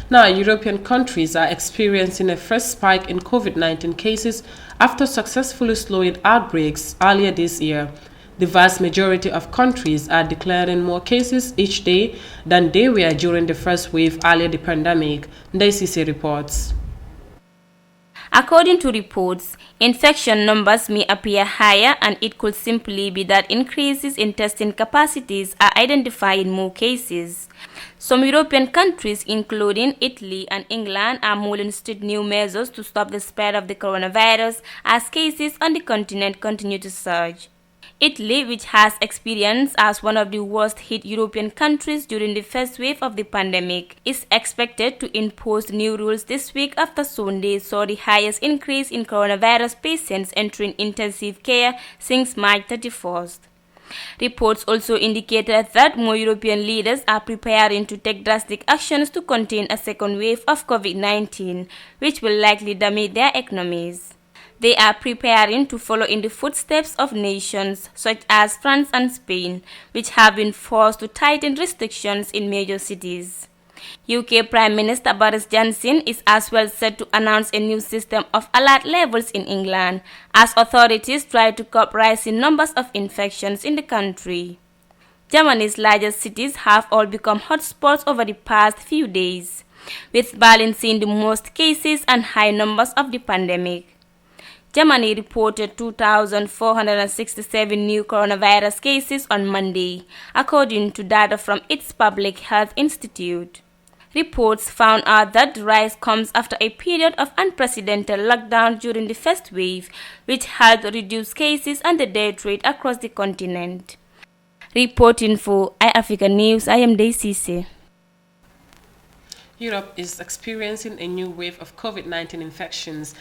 Now, European countries are experiencing a fresh spike in COVID-19 cases after successfully slowing outbreaks earlier this year. The vast majority of countries are declaring more cases each day than they were during the first wave earlier the pandemic, NDCC reports. According to reports, infection numbers may appear higher, and it could simply be that increases in testing capacities are identifying more cases. Some European countries, including Italy and England, are mulling strict new measures to stop the spread of the coronavirus as cases on the continent continue to surge. Italy, which has experienced as one of the worst-hit European countries during the first wave of the pandemic, is expected to impose new rules this week after Sunday saw the highest increase in coronavirus patients entering intensive care since March 31st. Reports also indicated that more European leaders are preparing to take drastic actions to contain a second wave of COVID-19, which will likely damage their economies. They are preparing to follow in the footsteps of nations such as France and Spain, which have been forced to tighten restrictions in major cities. UK Prime Minister Boris Johnson is as well set to announce a new system of alert levels in England as authorities try to curb rising numbers of infections in the country. Germany's largest cities have all become hotspots over the past few days, with Berlin seeing the most cases and high numbers of the pandemic. Germany reported 2,467 new coronavirus cases on Monday, according to data from its Public Health Institute. Reports found out that the rise comes after a period of unprecedented lockdown during the first wave, which helped reduce cases and the death rate across the continent. Reporting for iAfrica News, I am Daisy. Europe is experiencing a new wave of COVID-19 infections